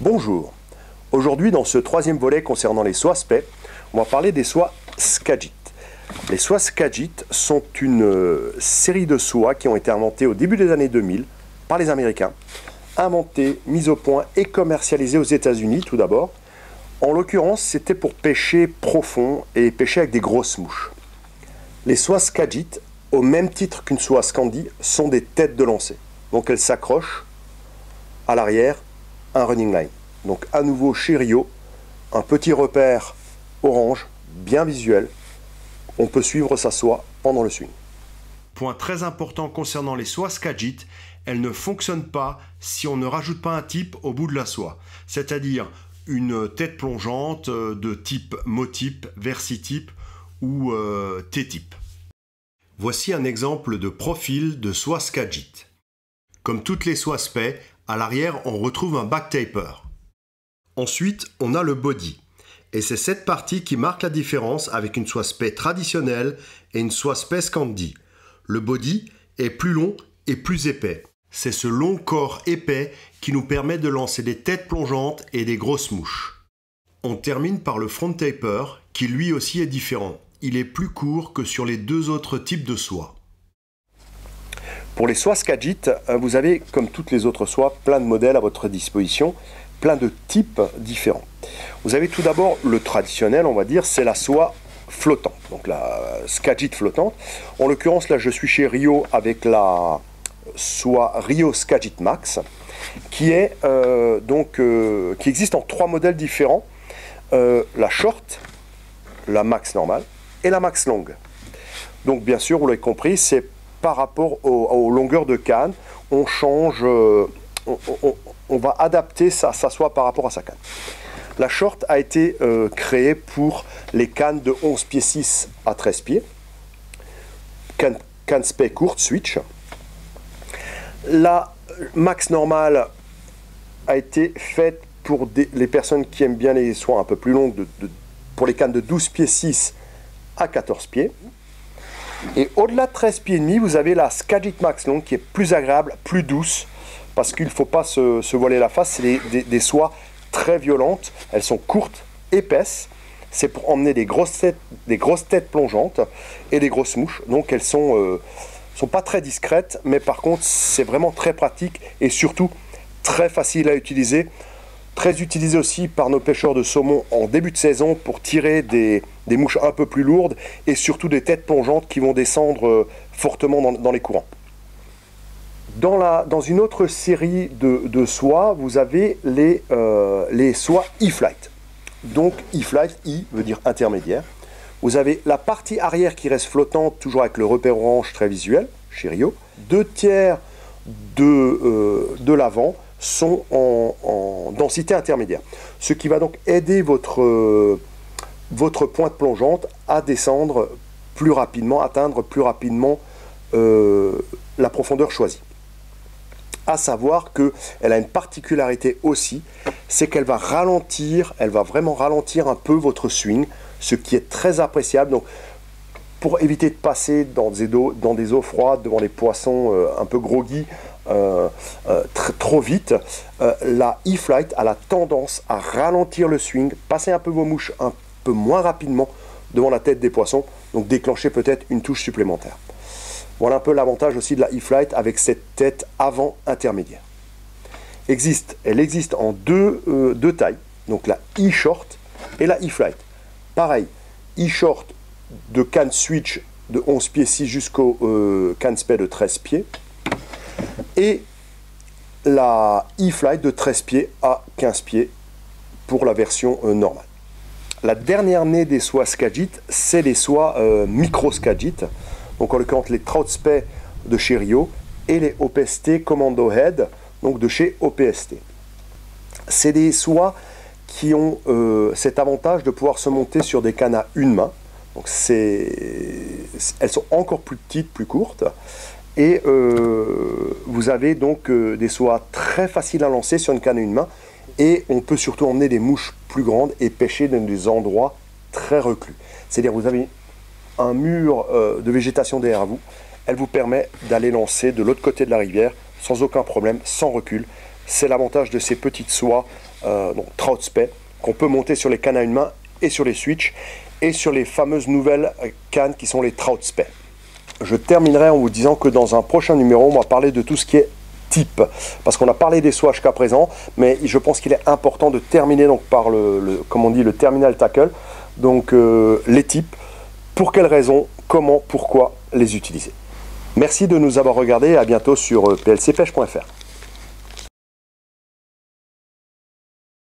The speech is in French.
Bonjour, aujourd'hui dans ce troisième volet concernant les soies spey, on va parler des soies Skagit. Les soies Skagit sont une série de soies qui ont été inventées au début des années 2000 par les Américains, inventées, mises au point et commercialisées aux États-Unis tout d'abord. En l'occurrence, c'était pour pêcher profond et pêcher avec des grosses mouches. Les soies Skagit, au même titre qu'une soie Scandi, sont des têtes de lancer. Donc elles s'accrochent à l'arrière, un running line. Donc à nouveau chez Rio, un petit repère orange, bien visuel. On peut suivre sa soie pendant le swing. Point très important concernant les soies Skagit, elles ne fonctionnent pas si on ne rajoute pas un type au bout de la soie. C'est-à-dire une tête plongeante de type motype, versitype ou T-type. Voici un exemple de profil de soie Skagit. Comme toutes les soies spey, à l'arrière on retrouve un back taper. Ensuite, on a le body. Et c'est cette partie qui marque la différence avec une soie spey traditionnelle et une soie spey Scandi. Le body est plus long et plus épais. C'est ce long corps épais qui nous permet de lancer des têtes plongeantes et des grosses mouches. On termine par le front taper qui lui aussi est différent. Il est plus court que sur les deux autres types de soie. Pour les soies Skagit, vous avez, comme toutes les autres soies, plein de modèles à votre disposition, plein de types différents. Vous avez tout d'abord le traditionnel, on va dire, c'est la soie flottante, donc la Skagit flottante. En l'occurrence, là, je suis chez Rio avec la soie Rio Skagit Max, qui existe en trois modèles différents, la short, la max normale et la max longue. Donc bien sûr, vous l'avez compris, c'est par rapport aux longueurs de canne, on change, on va adapter sa soie par rapport à sa canne. La short a été créée pour les cannes de 11 pieds 6 à 13 pieds, canne spey courte, switch. La max normale a été faite pour les personnes qui aiment bien les soies un peu plus longues, pour les cannes de 12 pieds 6 à 14 pieds. Et au-delà de 13 pieds et demi, vous avez la Skagit Max longue qui est plus agréable, plus douce, parce qu'il ne faut pas se voiler la face, c'est des soies très violentes, elles sont courtes, épaisses, c'est pour emmener des grosses têtes plongeantes et des grosses mouches, donc elles sont pas très discrètes, mais par contre c'est vraiment très pratique et surtout très facile à utiliser, très utilisé aussi par nos pêcheurs de saumon en début de saison pour tirer des mouches un peu plus lourdes et surtout des têtes plongeantes qui vont descendre fortement dans les courants. Dans une autre série de soies, vous avez les soies E-Flight. Donc E-Flight, I veut dire intermédiaire. Vous avez la partie arrière qui reste flottante, toujours avec le repère orange très visuel, chez Rio. 2/3 de l'avant sont en densité intermédiaire. Ce qui va donc aider votre pointe plongeante à descendre plus rapidement, atteindre plus rapidement la profondeur choisie. À savoir qu'elle a une particularité aussi, c'est qu'elle va ralentir, elle va vraiment ralentir un peu votre swing, ce qui est très appréciable. Donc, pour éviter de passer dans des eaux froides, devant les poissons un peu groggy, trop vite, la E-Flight a la tendance à ralentir le swing, passer un peu vos mouches un peu moins rapidement devant la tête des poissons, donc déclencher peut-être une touche supplémentaire. Voilà un peu l'avantage aussi de la E-Flight avec cette tête avant intermédiaire. Elle existe en deux tailles, donc la E-Short et la E-Flight. Pareil, E-Short de canne switch de 11 pieds 6 jusqu'au canne spey de 13 pieds et la E-Flight de 13 pieds à 15 pieds pour la version normale. La dernière née des soies Skagit, c'est les soies micro Skagit, donc en l'occurrence les Trout Spey de chez Rio et les OPST Commando Head, donc de chez OPST. C'est des soies qui ont cet avantage de pouvoir se monter sur des cannes à une main. Donc elles sont encore plus petites, plus courtes. Et vous avez donc des soies très faciles à lancer sur une canne à une main. Et on peut surtout emmener des mouches plus grandes et pêcher dans des endroits très reclus. C'est-à-dire vous avez un mur de végétation derrière vous. Elle vous permet d'aller lancer de l'autre côté de la rivière sans aucun problème, sans recul. C'est l'avantage de ces petites soies donc Trout Spey, qu'on peut monter sur les cannes à une main et sur les switches, et sur les fameuses nouvelles cannes qui sont les Trout Spey. Je terminerai en vous disant que dans un prochain numéro, on va parler de tout ce qui est type, parce qu'on a parlé des soies jusqu'à présent, mais je pense qu'il est important de terminer donc par comme on dit, le terminal tackle, donc les types, pour quelles raisons, comment, pourquoi les utiliser. Merci de nous avoir regardés et à bientôt sur plcpêche.fr.